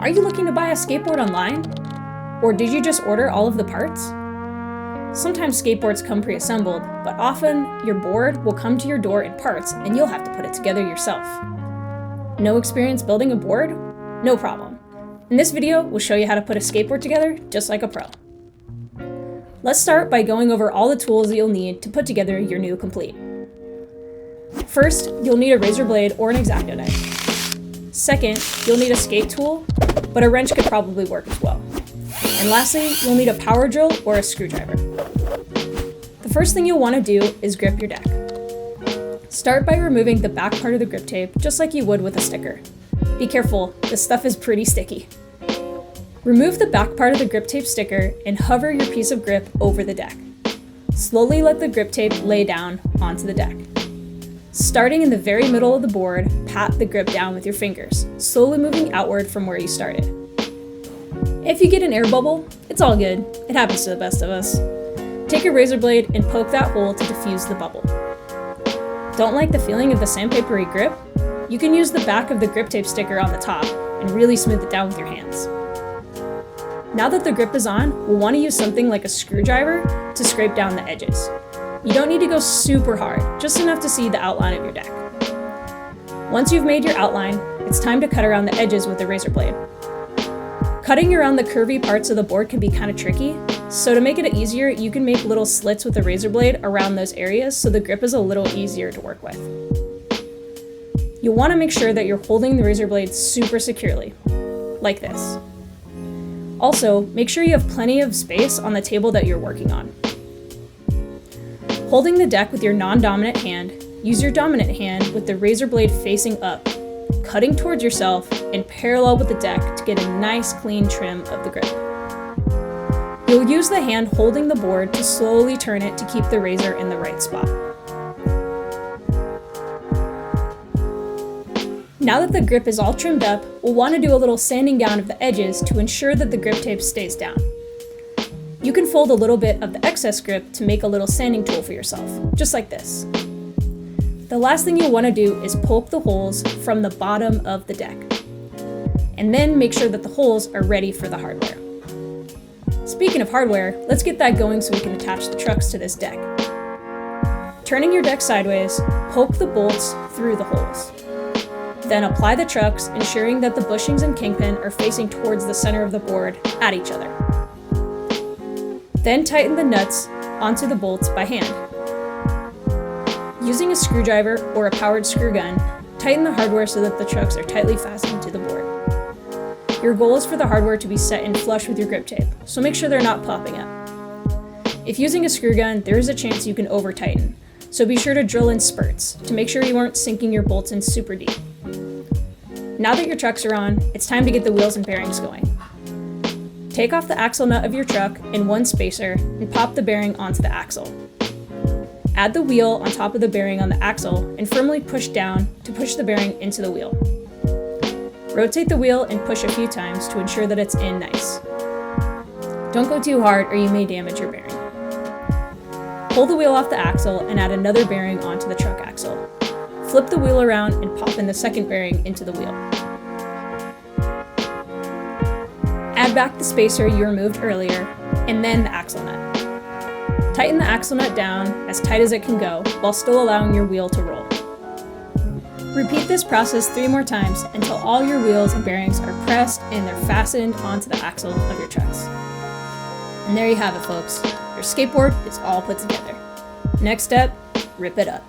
Are you looking to buy a skateboard online? Or did you just order all of the parts? Sometimes skateboards come pre-assembled, but often your board will come to your door in parts and you'll have to put it together yourself. No experience building a board? No problem. In this video, we'll show you how to put a skateboard together just like a pro. Let's start by going over all the tools that you'll need to put together your new complete. First, you'll need a razor blade or an X-Acto knife. Second, you'll need a skate tool, but a wrench could probably work as well. And lastly, you'll need a power drill or a screwdriver. The first thing you'll want to do is grip your deck. Start by removing the back part of the grip tape just like you would with a sticker. Be careful, this stuff is pretty sticky. Remove the back part of the grip tape sticker and hover your piece of grip over the deck. Slowly let the grip tape lay down onto the deck. Starting in the very middle of the board, pat the grip down with your fingers, slowly moving outward from where you started. If you get an air bubble, it's all good. It happens to the best of us. Take a razor blade and poke that hole to diffuse the bubble. Don't like the feeling of the sandpapery grip? You can use the back of the grip tape sticker on the top and really smooth it down with your hands. Now that the grip is on, we'll want to use something like a screwdriver to scrape down the edges. You don't need to go super hard, just enough to see the outline of your deck. Once you've made your outline, it's time to cut around the edges with a razor blade. Cutting around the curvy parts of the board can be kind of tricky, so to make it easier, you can make little slits with a razor blade around those areas so the grip is a little easier to work with. You'll want to make sure that you're holding the razor blade super securely, like this. Also, make sure you have plenty of space on the table that you're working on. Holding the deck with your non-dominant hand, use your dominant hand with the razor blade facing up, cutting towards yourself and parallel with the deck to get a nice clean trim of the grip. You'll use the hand holding the board to slowly turn it to keep the razor in the right spot. Now that the grip is all trimmed up, we'll want to do a little sanding down of the edges to ensure that the grip tape stays down. You can fold a little bit of the excess grip to make a little sanding tool for yourself, just like this. The last thing you'll want to do is poke the holes from the bottom of the deck. And then make sure that the holes are ready for the hardware. Speaking of hardware, let's get that going so we can attach the trucks to this deck. Turning your deck sideways, poke the bolts through the holes. Then apply the trucks, ensuring that the bushings and kingpin are facing towards the center of the board at each other. Then tighten the nuts onto the bolts by hand. Using a screwdriver or a powered screw gun, tighten the hardware so that the trucks are tightly fastened to the board. Your goal is for the hardware to be set in flush with your grip tape, so make sure they're not popping up. If using a screw gun, there is a chance you can over-tighten, so be sure to drill in spurts to make sure you aren't sinking your bolts in super deep. Now that your trucks are on, it's time to get the wheels and bearings going. Take off the axle nut of your truck in one spacer and pop the bearing onto the axle. Add the wheel on top of the bearing on the axle and firmly push down to push the bearing into the wheel. Rotate the wheel and push a few times to ensure that it's in nice. Don't go too hard or you may damage your bearing. Pull the wheel off the axle and add another bearing onto the truck axle. Flip the wheel around and pop in the second bearing into the wheel. Add back the spacer you removed earlier, and then the axle nut. Tighten the axle nut down as tight as it can go, while still allowing your wheel to roll. Repeat this process 3 more times until all your wheels and bearings are pressed and they're fastened onto the axle of your trucks. And there you have it, folks. Your skateboard is all put together. Next step, rip it up.